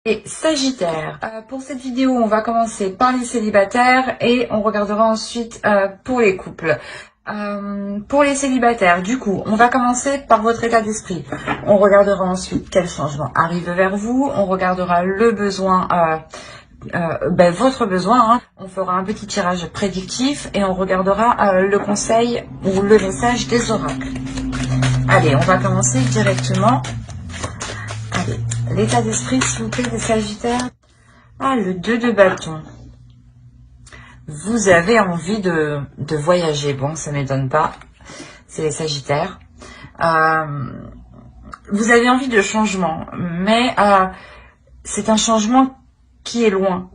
Et Sagittaire, pour cette vidéo, on va commencer par les célibataires et on regardera ensuite pour les couples. Pour les célibataires, du coup, on va commencer par votre état d'esprit. On regardera ensuite quel changement arrive vers vous. On regardera le besoin, votre besoin. Hein. On fera un petit tirage prédictif et on regardera le conseil ou le message des oracles. Allez, on va commencer directement. Allez, l'état d'esprit, s'il vous plaît, des Sagittaires. Ah, le 2 de bâton. Vous avez envie de voyager. Bon, ça ne m'étonne pas. C'est les Sagittaires. Vous avez envie de changement. Mais c'est un changement qui est loin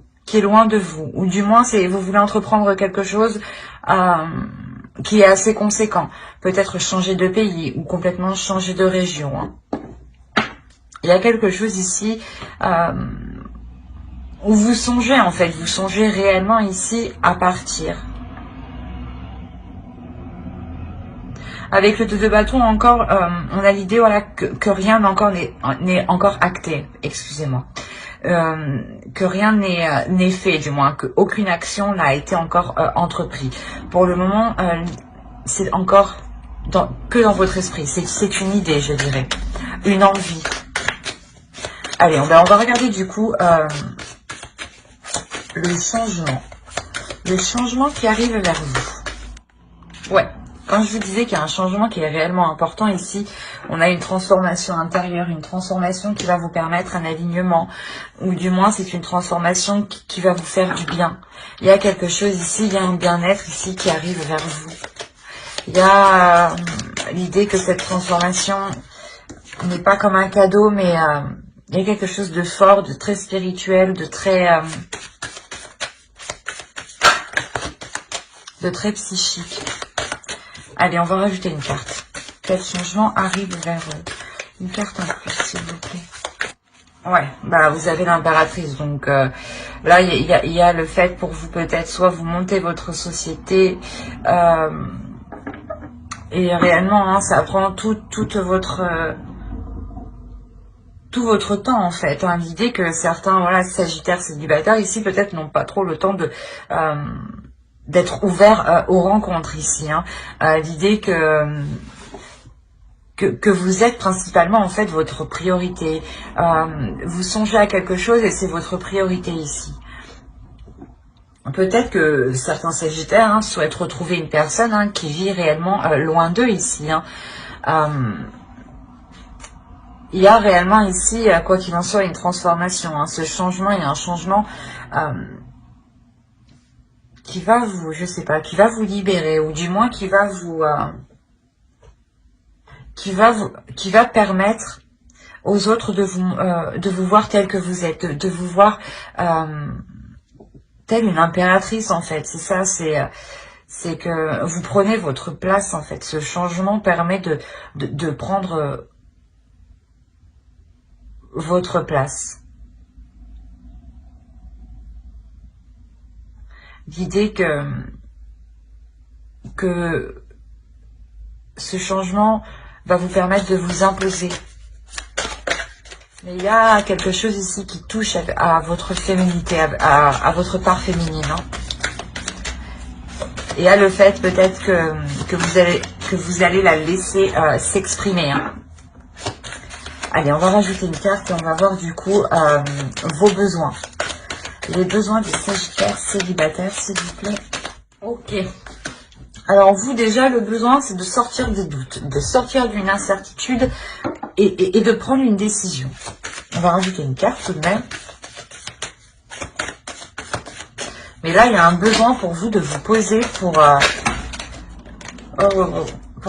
de vous. Ou du moins, vous voulez entreprendre quelque chose qui est assez conséquent. Peut-être changer de pays ou complètement changer de région. Hein. Il y a quelque chose ici où vous songez en fait, vous songez réellement ici à partir. Avec le 2 de bâton encore, on a l'idée voilà, que rien n'est encore acté, excusez-moi. Que rien n'est fait, du moins, qu'aucune action n'a été encore entreprise. Pour le moment, c'est encore que dans votre esprit, c'est une idée, je dirais, une envie. Allez, on va regarder du coup le changement qui arrive vers vous. Ouais, quand je vous disais qu'il y a un changement qui est réellement important ici, on a une transformation intérieure, une transformation qui va vous permettre un alignement, ou du moins c'est une transformation qui va vous faire du bien. Il y a quelque chose ici, il y a un bien-être ici qui arrive vers vous. Il y a l'idée que cette transformation n'est pas comme un cadeau, mais il y a quelque chose de fort, de très spirituel, de très psychique. Allez, on va rajouter une carte. Quel changement arrive vers eux? Une carte en plus, s'il vous plaît. Ouais, bah vous avez l'impératrice. Donc là, il y a le fait pour vous peut-être, soit vous montez votre société et réellement, hein, ça prend tout votre temps en fait. Hein. L'idée que certains, voilà, Sagittaires célibataires ici peut-être n'ont pas trop le temps de d'être ouverts aux rencontres ici. Hein. L'idée que vous êtes principalement en fait votre priorité. Vous songez à quelque chose et c'est votre priorité ici. Peut-être que certains Sagittaires hein, souhaitent retrouver une personne hein, qui vit réellement loin d'eux ici. Hein. Il y a réellement ici, quoi qu'il en soit, une transformation. Hein. Ce changement, il y a un changement qui va vous, je sais pas, qui va vous libérer, ou du moins qui va vous, qui va permettre aux autres de vous voir tel que vous êtes, de vous voir telle une impératrice en fait. C'est ça, c'est que vous prenez votre place en fait. Ce changement permet de prendre votre place. L'idée que ce changement va vous permettre de vous imposer. Mais il y a quelque chose ici qui touche à votre féminité, à votre part féminine. Hein. Et à le fait peut-être que vous allez la laisser s'exprimer. Hein. Allez, on va rajouter une carte et on va voir du coup vos besoins. Les besoins des Sagittaires célibataires, s'il vous plaît. Ok. Alors vous déjà, le besoin, c'est de sortir des doutes, de sortir d'une incertitude et de prendre une décision. On va rajouter une carte tout de même. Mais là, il y a un besoin pour vous de vous poser pour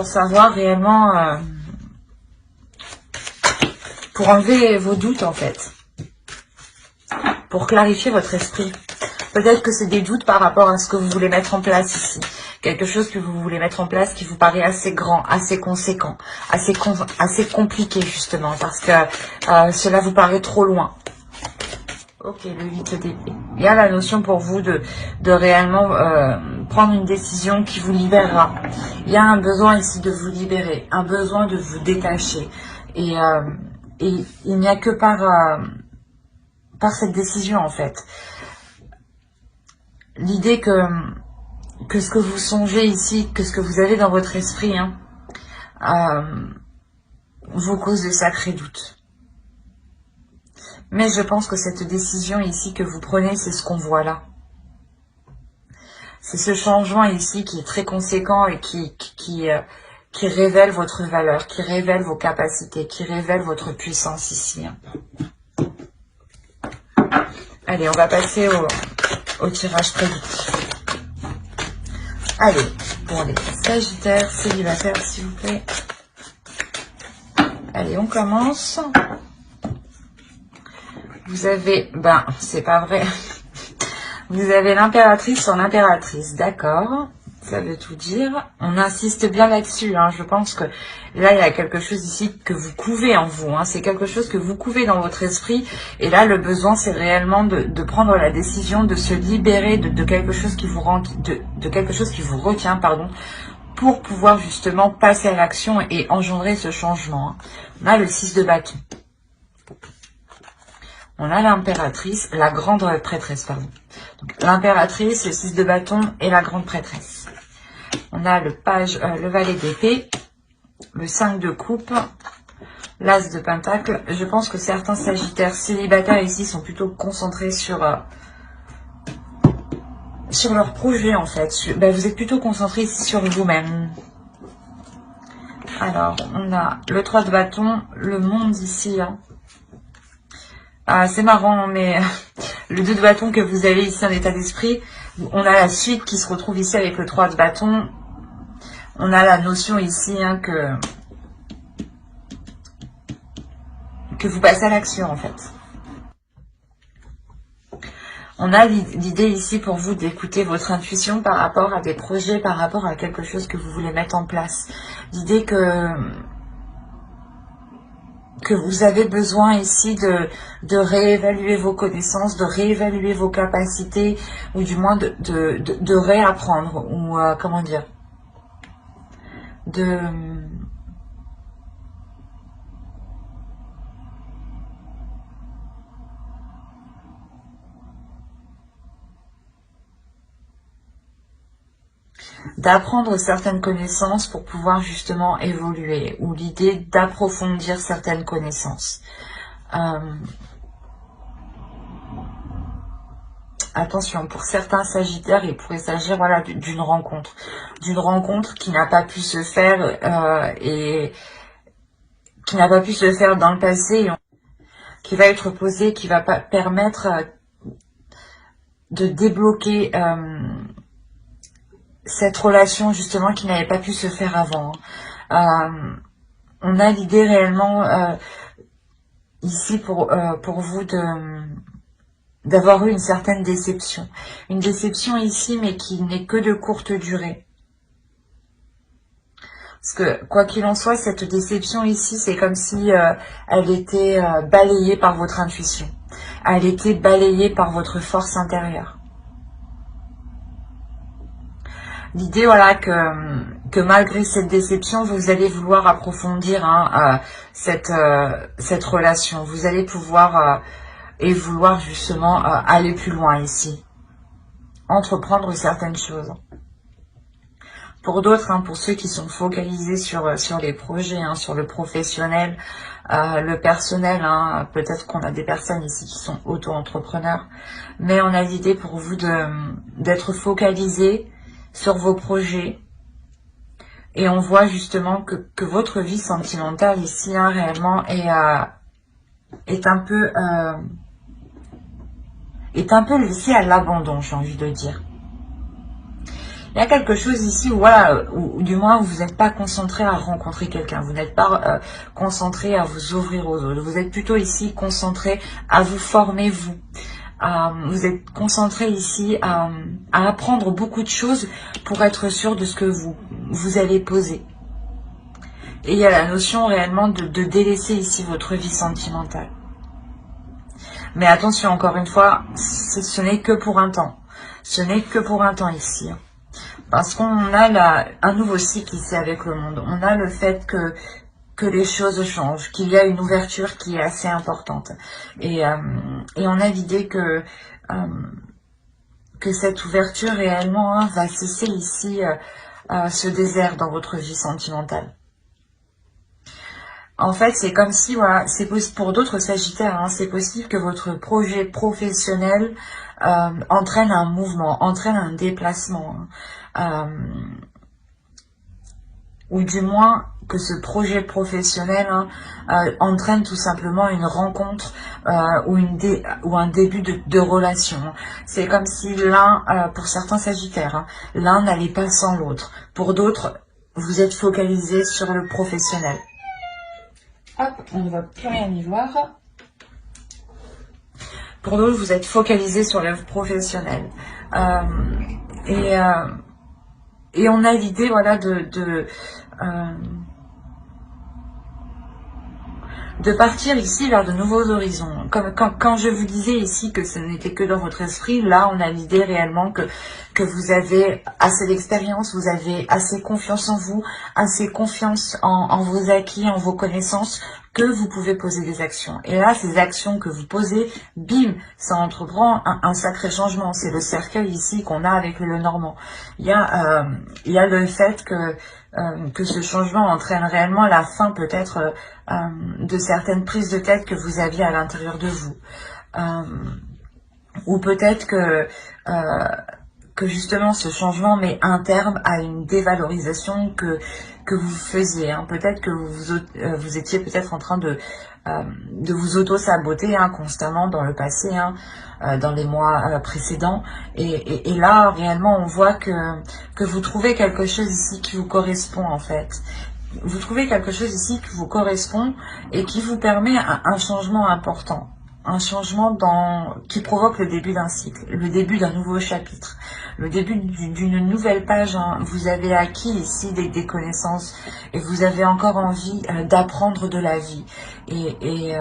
savoir réellement... pour enlever vos doutes en fait. Pour clarifier votre esprit. Peut-être que c'est des doutes par rapport à ce que vous voulez mettre en place ici. Quelque chose que vous voulez mettre en place qui vous paraît assez grand, assez conséquent, assez compliqué justement, parce que cela vous paraît trop loin. Ok, le 8 d'épée. Il y a la notion pour vous de réellement prendre une décision qui vous libérera. Il y a un besoin ici de vous libérer, un besoin de vous détacher. Et il n'y a que par par cette décision en fait. L'idée que ce que vous songez ici, que ce que vous avez dans votre esprit, hein, vous cause de sacrés doutes. Mais je pense que cette décision ici que vous prenez, c'est ce qu'on voit là. C'est ce changement ici qui est très conséquent et qui révèle votre valeur, qui révèle vos capacités, qui révèle votre puissance ici. Allez, on va passer au tirage prédictif. Allez, pour les Sagittaires célibataires, s'il vous plaît. Allez, on commence. Vous avez, c'est pas vrai. Vous avez l'impératrice sur l'impératrice, d'accord. Ça veut tout dire. On insiste bien là-dessus, hein. Je pense que là, il y a quelque chose ici que vous couvez en vous. Hein. C'est quelque chose que vous couvez dans votre esprit. Et là, le besoin, c'est réellement de prendre la décision de se libérer de quelque chose qui vous rend, de quelque chose qui vous retient, pardon, pour pouvoir justement passer à l'action et engendrer ce changement. Hein. On a le 6 de bâton. On a l'impératrice, la grande prêtresse, pardon. L'impératrice, le 6 de bâton et la grande prêtresse. On a le valet d'épée, le 5 de coupe, l'as de pentacle. Je pense que certains sagittaires célibataires ici sont plutôt concentrés sur leur projet en fait. Vous êtes plutôt concentrés ici sur vous-même. Alors, on a le 3 de bâton, le monde ici. Hein. Ah, c'est marrant, mais le 2 de bâton que vous avez ici en état d'esprit, on a la suite qui se retrouve ici avec le 3 de bâton. On a la notion ici hein, que vous passez à l'action en fait. On a l'idée ici pour vous d'écouter votre intuition par rapport à des projets, par rapport à quelque chose que vous voulez mettre en place. L'idée que vous avez besoin ici de réévaluer vos connaissances, de réévaluer vos capacités, ou du moins de réapprendre, ou comment dire, d'apprendre certaines connaissances pour pouvoir justement évoluer, ou l'idée d'approfondir certaines connaissances. Attention, pour certains sagittaires, il pourrait s'agir voilà, d'une rencontre qui n'a pas pu se faire et qui n'a pas pu se faire dans le passé, qui va être posée, qui va permettre de débloquer cette relation justement qui n'avait pas pu se faire avant. On a l'idée réellement ici pour vous d'avoir eu une certaine déception. Une déception ici, mais qui n'est que de courte durée. Parce que, quoi qu'il en soit, cette déception ici, c'est comme si elle était balayée par votre intuition. Elle était balayée par votre force intérieure. L'idée, voilà, que malgré cette déception, vous allez vouloir approfondir hein, cette relation. Vous allez pouvoir et vouloir justement aller plus loin ici. Entreprendre certaines choses. Pour d'autres, hein, pour ceux qui sont focalisés sur les projets, hein, sur le professionnel, le personnel, hein, peut-être qu'on a des personnes ici qui sont auto-entrepreneurs, mais on a l'idée pour vous d'être focalisés sur vos projets. Et on voit justement que votre vie sentimentale ici, hein, réellement, est un peu laissée à l'abandon, j'ai envie de dire. Il y a quelque chose ici où, voilà, ou du moins vous n'êtes pas concentré à rencontrer quelqu'un, vous n'êtes pas concentré à vous ouvrir aux autres, vous êtes plutôt ici concentré à vous former vous. Vous êtes concentré ici à apprendre beaucoup de choses pour être sûr de ce que vous allez poser. Et il y a la notion réellement de délaisser ici votre vie sentimentale. Mais attention, encore une fois, ce n'est que pour un temps. Ce n'est que pour un temps ici. Parce qu'on a un nouveau cycle ici avec le monde. On a le fait que que les choses changent, qu'il y a une ouverture qui est assez importante. Et on a l'idée que cette ouverture réellement va cesser ici ce désert dans votre vie sentimentale. En fait, c'est comme si, voilà, c'est possible pour d'autres Sagittaires, hein, c'est possible que votre projet professionnel entraîne un mouvement, entraîne un déplacement, hein, ou du moins que ce projet professionnel entraîne tout simplement une rencontre ou un début de relation. C'est comme si l'un, pour certains Sagittaires, hein, l'un n'allait pas sans l'autre. Pour d'autres, vous êtes focalisé sur le professionnel. Hop, on ne va plus rien y voir. Pour d'autres, vous êtes focalisé sur le professionnel. Et on a l'idée, voilà, de partir ici vers de nouveaux horizons. Comme quand je vous disais ici que ce n'était que dans votre esprit, là on a l'idée réellement que vous avez assez d'expérience, vous avez assez confiance en vous, assez confiance en vos acquis, en vos connaissances, que vous pouvez poser des actions. Et là, ces actions que vous posez, bim, ça entreprend un sacré changement. C'est le cercueil ici qu'on a avec le Normand. Il y a le fait que ce changement entraîne réellement la fin peut-être de certaines prises de tête que vous aviez à l'intérieur de vous. Ou peut-être que justement ce changement met un terme à une dévalorisation que vous faisiez. Hein. Peut-être que vous étiez peut-être en train de vous auto-saboter constamment dans le passé, dans les mois précédents. Et là, réellement, on voit que vous trouvez quelque chose ici qui vous correspond en fait. Vous trouvez quelque chose ici qui vous correspond et qui vous permet un changement important. Un changement qui provoque le début d'un cycle, le début d'un nouveau chapitre, le début d'une nouvelle page. Hein. Vous avez acquis ici des connaissances et vous avez encore envie d'apprendre de la vie. Et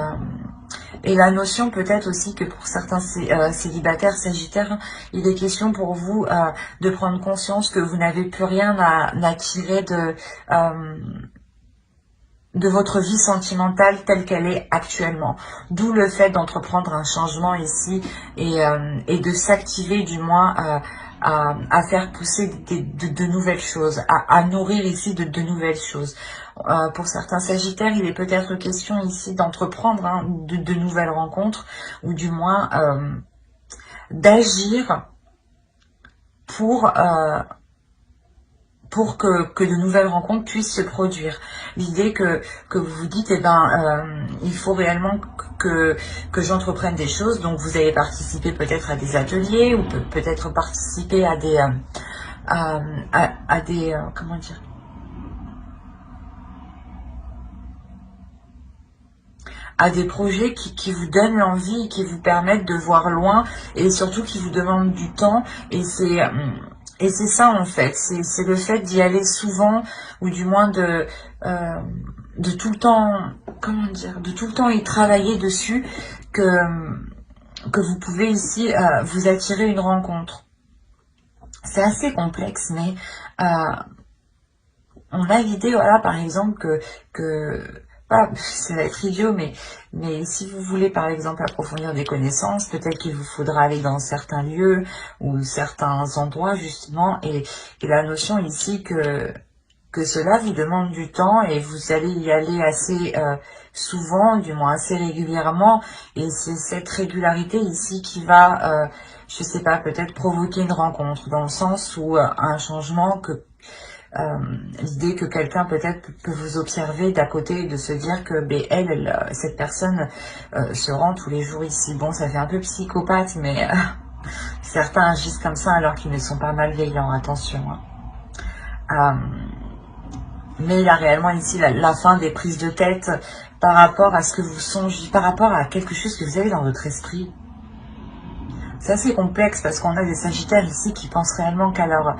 la notion peut-être aussi que pour certains célibataires, sagittaires, il est question pour vous de prendre conscience que vous n'avez plus rien à tirer de votre vie sentimentale telle qu'elle est actuellement. D'où le fait d'entreprendre un changement ici et de s'activer du moins à faire pousser de nouvelles choses, à nourrir ici de nouvelles choses. Pour certains Sagittaires, il est peut-être question ici d'entreprendre de nouvelles rencontres ou du moins d'agir pour que de nouvelles rencontres puissent se produire. L'idée que vous vous dites, il faut réellement que j'entreprenne des choses. Donc vous allez participer peut-être à des ateliers ou peut-être participer à des comment dire, à des projets qui vous donnent l'envie, qui vous permettent de voir loin et surtout qui vous demandent du temps. Et c'est ça en fait, c'est le fait d'y aller souvent ou du moins de tout le temps, comment dire, de tout le temps y travailler dessus que vous pouvez ici vous attirer une rencontre. C'est assez complexe, mais on a l'idée, voilà, par exemple que voilà, ça va être idiot, mais si vous voulez par exemple approfondir des connaissances, peut-être qu'il vous faudra aller dans certains lieux ou certains endroits justement, et la notion ici que cela vous demande du temps et vous allez y aller assez souvent, du moins assez régulièrement, et c'est cette régularité ici qui va, je sais pas, peut-être provoquer une rencontre, dans le sens où un changement que l'idée que quelqu'un peut-être peut vous observer d'à côté et de se dire que cette personne se rend tous les jours ici. Bon, ça fait un peu psychopathe, mais certains agissent comme ça alors qu'ils ne sont pas malveillants, attention. Mais il y a réellement ici la fin des prises de tête par rapport à ce que vous songez, par rapport à quelque chose que vous avez dans votre esprit. C'est assez complexe parce qu'on a des Sagittaires ici qui pensent réellement qu'à leur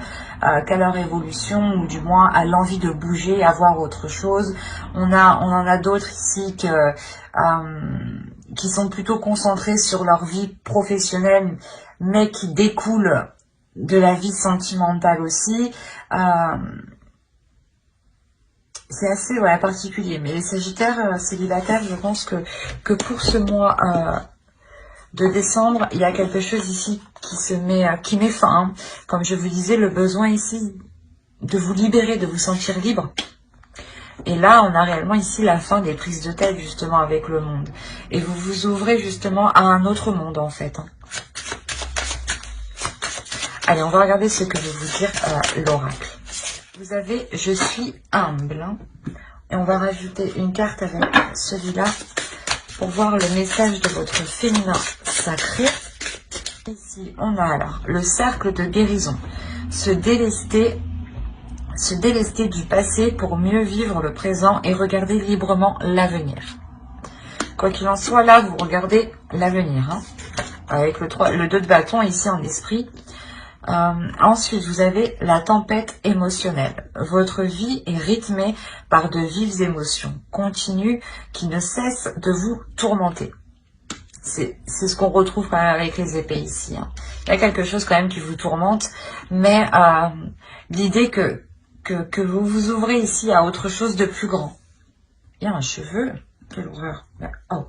évolution ou du moins à l'envie de bouger, à voir autre chose. On en a d'autres ici qui sont plutôt concentrés sur leur vie professionnelle mais qui découlent de la vie sentimentale aussi. c'est assez particulier. Mais les Sagittaires célibataires, je pense que pour ce mois de décembre, il y a quelque chose ici qui met fin. Hein. Comme je vous disais, le besoin ici de vous libérer, de vous sentir libre. Et là, on a réellement ici la fin des prises de tête, justement, avec le monde. Et vous vous ouvrez, justement, à un autre monde, en fait. Hein. Allez, on va regarder ce que veut vous dire l'oracle. Vous avez « Je suis humble hein. ». Et on va rajouter une carte avec celui-là pour voir le message de votre féminin sacré. Ici, on a alors le cercle de guérison. Se délester du passé pour mieux vivre le présent et regarder librement l'avenir. Quoi qu'il en soit, là, vous regardez l'avenir. Hein, avec le 2 de bâton ici en esprit. Ensuite, vous avez la tempête émotionnelle. Votre vie est rythmée par de vives émotions continues qui ne cessent de vous tourmenter. C'est ce qu'on retrouve quand même avec les épées ici. Hein. Il y a quelque chose quand même qui vous tourmente, mais l'idée que vous vous ouvrez ici à autre chose de plus grand. Il y a un cheveu, quelle horreur. Oh.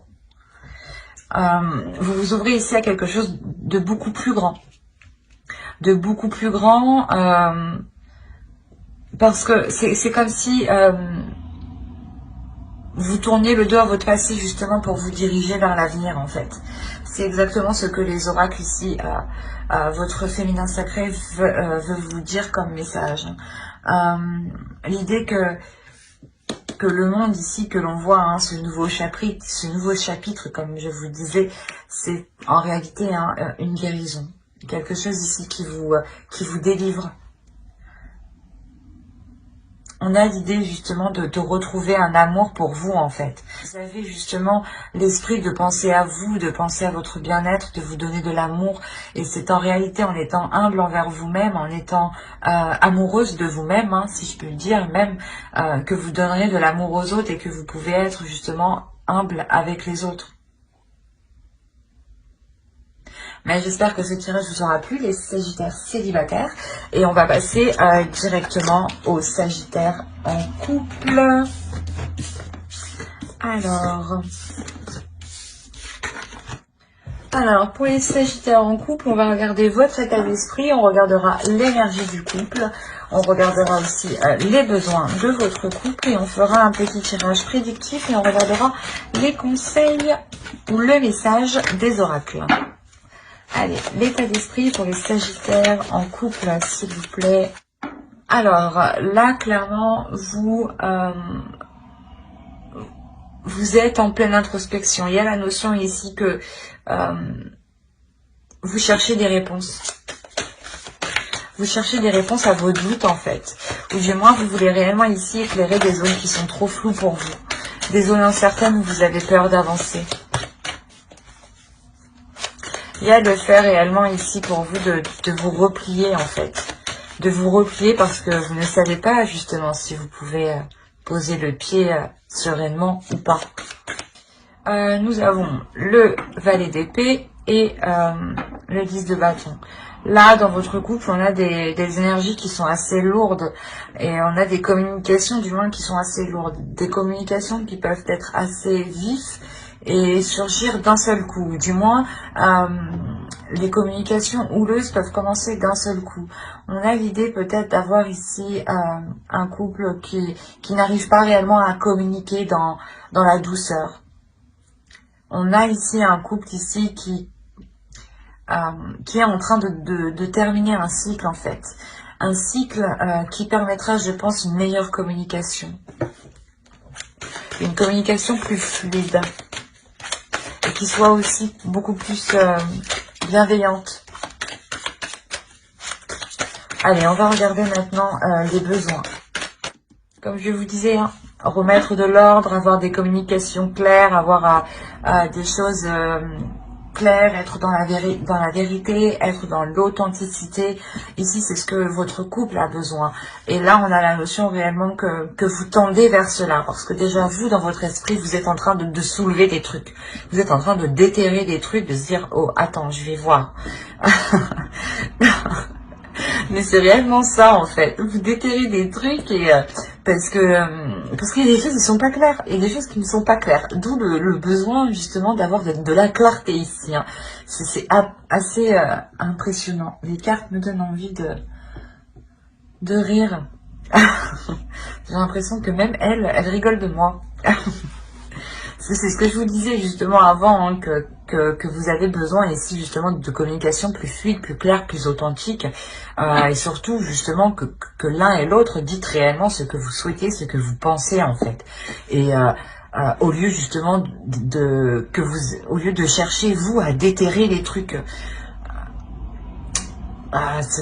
Vous vous ouvrez ici à quelque chose de beaucoup plus grand. De beaucoup plus grand, parce que c'est comme si vous tourniez le dos à votre passé justement pour vous diriger vers l'avenir en fait. C'est exactement ce que les oracles ici, votre féminin sacré veut vous dire comme message. L'idée que le monde ici que l'on voit, hein, ce nouveau chapitre, comme je vous disais, c'est en réalité une guérison. Quelque chose ici qui vous délivre. On a l'idée justement de retrouver un amour pour vous en fait. Vous avez justement l'esprit de penser à vous, de penser à votre bien-être, de vous donner de l'amour. Et c'est en réalité en étant humble envers vous-même, en étant amoureuse de vous-même, hein, si je peux le dire, même que vous donnerez de l'amour aux autres et que vous pouvez être justement humble avec les autres. Mais j'espère que ce tirage vous aura plu, les Sagittaires célibataires. Et on va passer directement aux Sagittaires en couple. Alors, pour les Sagittaires en couple, on va regarder votre état d'esprit. On regardera l'énergie du couple. On regardera aussi les besoins de votre couple. Et on fera un petit tirage prédictif. Et on regardera les conseils ou le message des oracles. Allez, l'état d'esprit pour les Sagittaires en couple, s'il vous plaît. Alors, là, clairement, vous êtes en pleine introspection. Il y a la notion ici que vous cherchez des réponses. Vous cherchez des réponses à vos doutes, en fait. Ou du moins, vous voulez réellement ici éclairer des zones qui sont trop floues pour vous. Des zones incertaines où vous avez peur d'avancer. Il y a le fait réellement ici pour vous de vous replier en fait. De vous replier parce que vous ne savez pas justement si vous pouvez poser le pied sereinement ou pas. Nous avons le valet d'épée et le 10 de bâton. Là, dans votre couple, on a des énergies qui sont assez lourdes et on a des communications du moins qui sont assez lourdes. Des communications qui peuvent être assez vives et surgir d'un seul coup. Du moins, les communications houleuses peuvent commencer d'un seul coup. On a l'idée peut-être d'avoir ici un couple qui n'arrive pas réellement à communiquer dans la douceur. On a ici un couple ici qui est en train de terminer un cycle en fait. Un cycle qui permettra, je pense, une meilleure communication. Une communication plus fluide. Et qui soit aussi beaucoup plus bienveillante. Allez, on va regarder maintenant les besoins. Comme je vous disais, hein, remettre de l'ordre, avoir des communications claires, avoir des choses claires, être dans la vérité, être dans l'authenticité. Ici, c'est ce que votre couple a besoin. Et là, on a la notion réellement que vous tendez vers cela. Parce que déjà, vous, dans votre esprit, vous êtes en train de soulever des trucs. Vous êtes en train de déterrer des trucs, de se dire, oh, attends, je vais voir. Mais c'est réellement ça, en fait. Vous déterrez des trucs et parce qu'il y a des choses qui ne sont pas claires, et des choses qui ne sont pas claires. D'où le besoin justement d'avoir de la clarté ici. Hein. C'est assez impressionnant. Les cartes me donnent envie de rire. J'ai l'impression que même elle rigole de moi. C'est ce que je vous disais justement avant, hein, que vous avez besoin ici justement de communication plus fluide, plus claire, plus authentique, et surtout justement que l'un et l'autre dites réellement ce que vous souhaitez, ce que vous pensez en fait. Et au lieu justement au lieu de chercher vous à déterrer les trucs,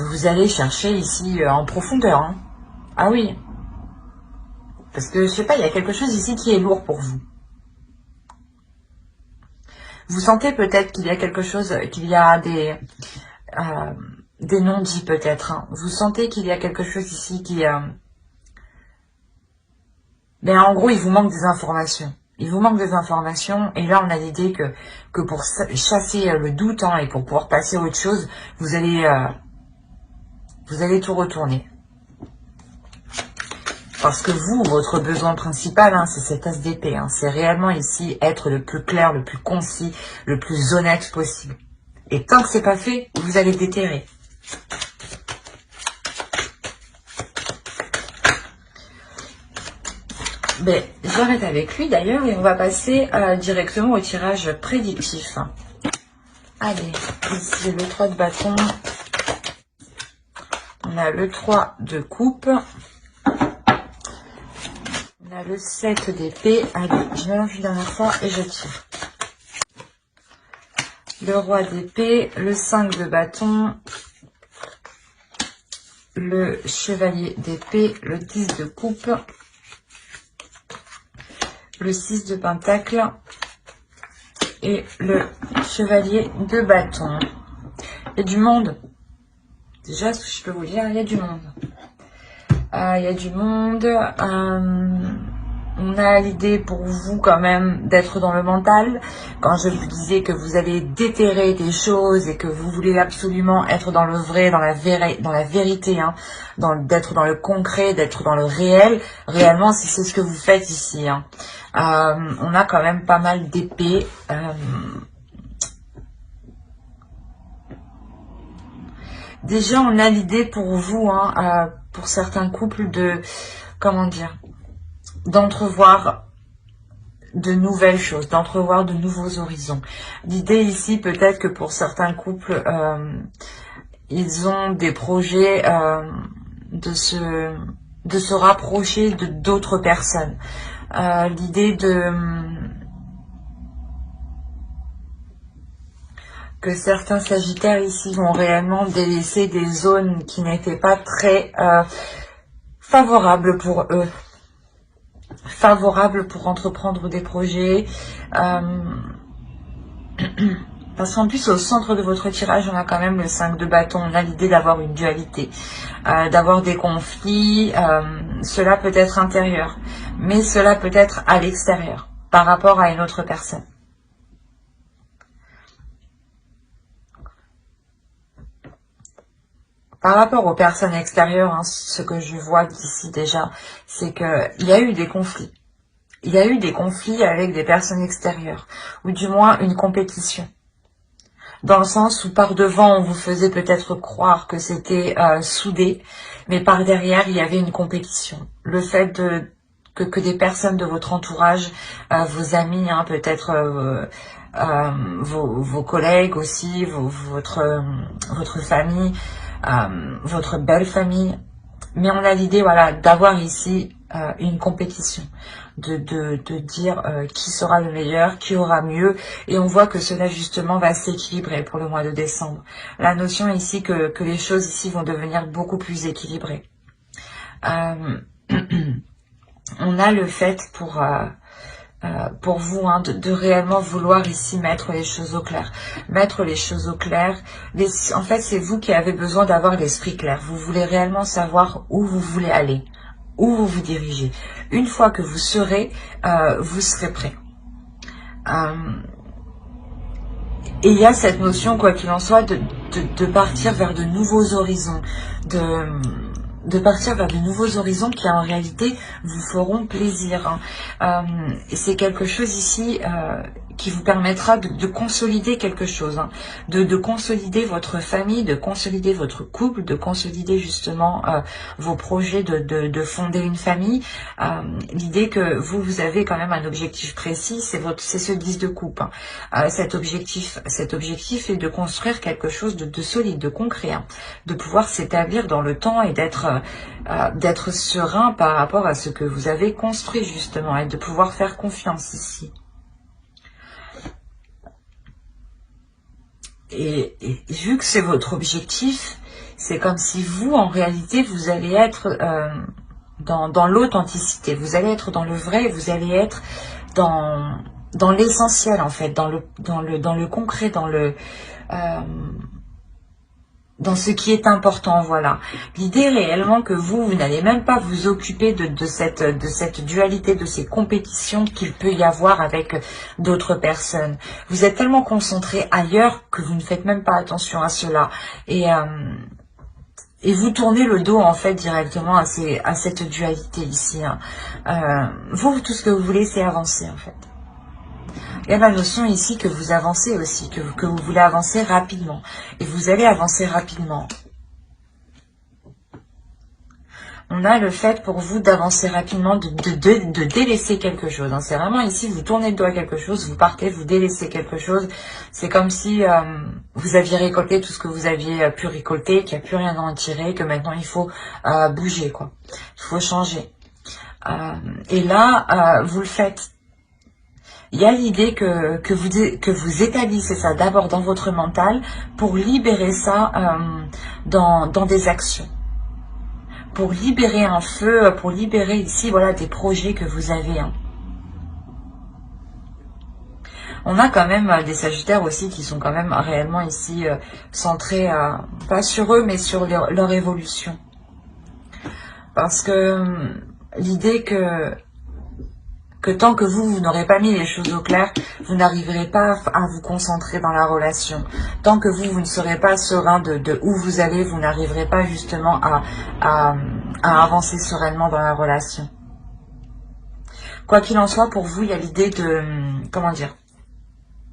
vous allez chercher ici en profondeur. Hein. Ah oui, parce que je sais pas, il y a quelque chose ici qui est lourd pour vous. Vous sentez peut-être qu'il y a quelque chose, qu'il y a des non-dits peut-être. Hein. Vous sentez qu'il y a quelque chose ici qui... Ben, en gros, il vous manque des informations. Il vous manque des informations. Et là, on a l'idée que pour chasser le doute, hein, et pour pouvoir passer à autre chose, vous allez tout retourner. Parce que vous, votre besoin principal, hein, c'est cet as d'épée. Hein. C'est réellement ici être le plus clair, le plus concis, le plus honnête possible. Et tant que c'est pas fait, vous allez déterrer. Ben, j'arrête avec lui d'ailleurs et on va passer directement au tirage prédictif. Allez, ici le 3 de bâton. On a le 3 de coupe. On a le 7 d'épée. Allez, je mélange une dernière fois et je tire. Le roi d'épée, le 5 de bâton, le chevalier d'épée, le 10 de coupe, le 6 de pentacle et le chevalier de bâton. Il y a du monde. Déjà, ce que je peux vous dire, il y a du monde. Il y a du monde. On a l'idée pour vous quand même d'être dans le mental. Quand je vous disais que vous allez déterrer des choses et que vous voulez absolument être dans le vrai, dans la vérité, hein, d'être dans le concret, d'être dans le réel. Réellement, c'est ce que vous faites ici. Hein. On a quand même pas mal d'épées. Déjà, on a l'idée pour vous, hein, pour certains couples, comment dire, d'entrevoir de nouvelles choses, d'entrevoir de nouveaux horizons. L'idée ici, peut-être que pour certains couples, ils ont des projets de se rapprocher de d'autres personnes. L'idée que certains sagittaires ici vont réellement délaisser des zones qui n'étaient pas très favorables pour eux. Favorables pour entreprendre des projets. Parce qu'en plus, au centre de votre tirage, on a quand même le 5 de bâton. On a l'idée d'avoir une dualité, d'avoir des conflits. Cela peut être intérieur, mais cela peut être à l'extérieur, par rapport à une autre personne. Par rapport aux personnes extérieures, hein, ce que je vois d'ici déjà, c'est qu'il y a eu des conflits. Il y a eu des conflits avec des personnes extérieures, ou du moins une compétition. Dans le sens où par devant, on vous faisait peut-être croire que c'était soudé, mais par derrière, il y avait une compétition. Le fait que des personnes de votre entourage, vos amis, hein, peut-être vos collègues aussi, votre famille, votre belle famille, mais on a l'idée, voilà, d'avoir ici une compétition, de dire qui sera le meilleur, qui aura mieux, et on voit que cela justement va s'équilibrer pour le mois de décembre. La notion ici que les choses ici vont devenir beaucoup plus équilibrées. On a le fait pour vous, hein, de réellement vouloir ici mettre les choses au clair. Mettre les choses au clair. En fait, c'est vous qui avez besoin d'avoir l'esprit clair. Vous voulez réellement savoir où vous voulez aller, où vous vous dirigez. Une fois que vous serez prêt. Et il y a cette notion, quoi qu'il en soit, de partir vers de nouveaux horizons, de partir vers de nouveaux horizons qui en réalité vous feront plaisir. Et c'est quelque chose ici qui vous permettra de consolider quelque chose, de consolider votre famille, de consolider votre couple, de consolider justement vos projets de fonder une famille. L'idée que vous avez quand même un objectif précis, c'est ce 10 de coupe. Cet objectif est de construire quelque chose de solide, de concret, de pouvoir s'établir dans le temps et d'être serein par rapport à ce que vous avez construit justement et de pouvoir faire confiance ici. Et vu que c'est votre objectif, c'est comme si vous, en réalité, vous allez être dans l'authenticité, vous allez être dans le vrai, vous allez être dans l'essentiel en fait, dans le concret, dans ce qui est important, voilà. L'idée réellement que vous n'allez même pas vous occuper de cette dualité, de ces compétitions qu'il peut y avoir avec d'autres personnes. Vous êtes tellement concentré ailleurs que vous ne faites même pas attention à cela. Et vous tournez le dos en fait directement à cette dualité ici. Vous, tout ce que vous voulez, c'est avancer en fait. Il y a la notion ici que vous avancez aussi, que vous voulez avancer rapidement. Et vous allez avancer rapidement. On a le fait pour vous d'avancer rapidement, de délaisser quelque chose. C'est vraiment ici, vous tournez le dos à quelque chose, vous partez, vous délaissez quelque chose. C'est comme si vous aviez récolté tout ce que vous aviez pu récolter, qu'il n'y a plus rien à en tirer, que maintenant il faut bouger, quoi. Il faut changer. Et là, vous le faites. Il y a l'idée que vous établissez ça d'abord dans votre mental pour libérer ça dans des actions. Pour libérer un feu, pour libérer ici voilà, des projets que vous avez. On a quand même des sagittaires aussi qui sont quand même réellement ici centrés, pas sur eux, mais sur leur évolution. Parce que l'idée que tant que vous n'aurez pas mis les choses au clair, vous n'arriverez pas à vous concentrer dans la relation. Tant que vous ne serez pas serein de où vous allez, vous n'arriverez pas justement à avancer sereinement dans la relation. Quoi qu'il en soit, pour vous, il y a l'idée de... Comment dire ?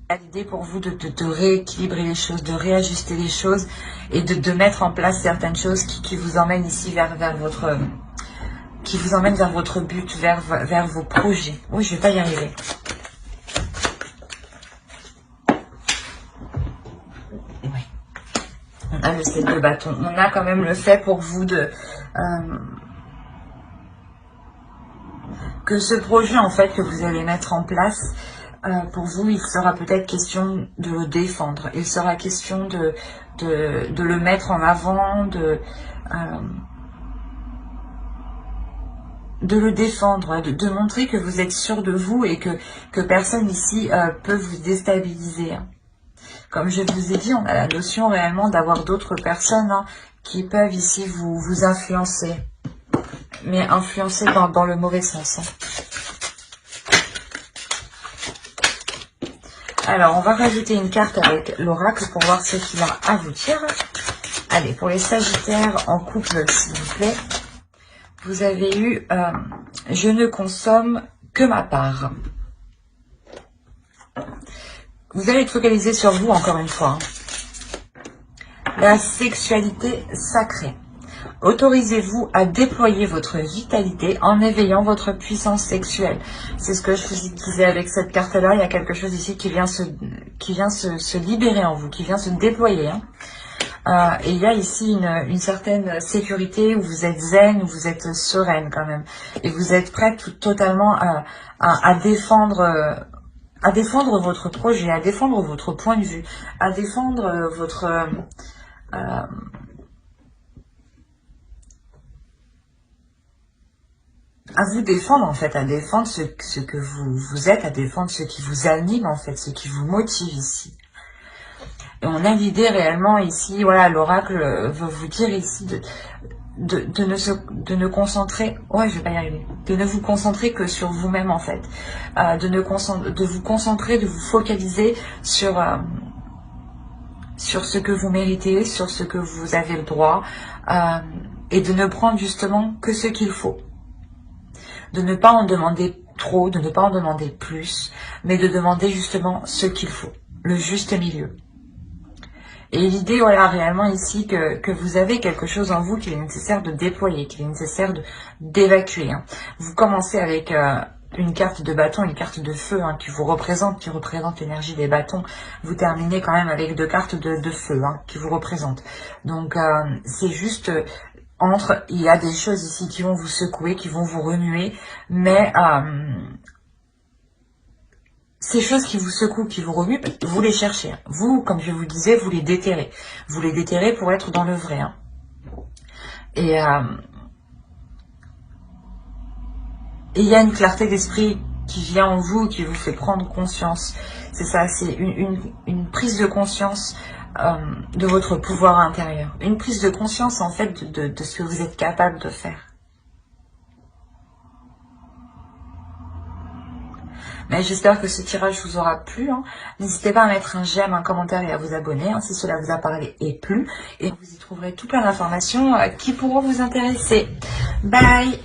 Il y a l'idée pour vous de rééquilibrer les choses, de réajuster les choses et de mettre en place certaines choses qui vous emmènent ici vers votre... qui vous emmène vers votre but, vers vos projets. Oui, je vais pas y arriver. Oui. On a le 7 de bâton. On a quand même le fait pour vous que ce projet, en fait, que vous allez mettre en place, pour vous, il sera peut-être question de le défendre. Il sera question de le mettre en avant, de le défendre, de montrer que vous êtes sûr de vous et que personne ici peut vous déstabiliser. Comme je vous ai dit, on a la notion réellement d'avoir d'autres personnes qui peuvent ici vous influencer. Mais influencer dans le mauvais sens. Alors, on va rajouter une carte avec l'oracle pour voir ce qu'il a à vous dire. Allez, pour les sagittaires en couple, s'il vous plaît. Vous avez eu « Je ne consomme que ma part ». Vous allez être focalisé sur vous, encore une fois. La sexualité sacrée. Autorisez-vous à déployer votre vitalité en éveillant votre puissance sexuelle. C'est ce que je vous disais avec cette carte-là. Il y a quelque chose ici qui vient se libérer en vous, qui vient se déployer. Et il y a ici une certaine sécurité où vous êtes zen, où vous êtes sereine quand même. Et vous êtes prête totalement à défendre votre projet, à défendre votre point de vue, à défendre à vous défendre en fait, à défendre ce que vous êtes, à défendre ce qui vous anime en fait, ce qui vous motive ici. Et on a l'idée réellement ici, voilà, l'oracle veut vous dire ici de ne concentrer, ouais, je vais pas y arriver, de ne vous concentrer que sur vous-même en fait, de vous concentrer, de vous focaliser sur ce que vous méritez, sur ce que vous avez le droit, et de ne prendre justement que ce qu'il faut. De ne pas en demander trop, de ne pas en demander plus, mais de demander justement ce qu'il faut, le juste milieu. Et l'idée, voilà, réellement ici, que vous avez quelque chose en vous qu'il est nécessaire de déployer, qu'il est nécessaire d'évacuer. Hein. Vous commencez avec une carte de bâton, une carte de feu hein, qui vous représente, qui représente l'énergie des bâtons. Vous terminez quand même avec 2 cartes de feu hein, qui vous représentent. Donc, c'est juste... il y a des choses ici qui vont vous secouer, qui vont vous remuer, mais... ces choses qui vous secouent, qui vous remuent, vous les cherchez. Vous, comme je vous disais, vous les déterrez. Vous les déterrez pour être dans le vrai. Hein. Et il y a une clarté d'esprit qui vient en vous, qui vous fait prendre conscience. C'est ça, c'est une prise de conscience de votre pouvoir intérieur. Une prise de conscience, en fait, de ce que vous êtes capable de faire. Mais j'espère que ce tirage vous aura plu. Hein. N'hésitez pas à mettre un j'aime, un commentaire et à vous abonner hein, si cela vous a parlé et plu. Et vous y trouverez tout plein d'informations qui pourront vous intéresser. Bye!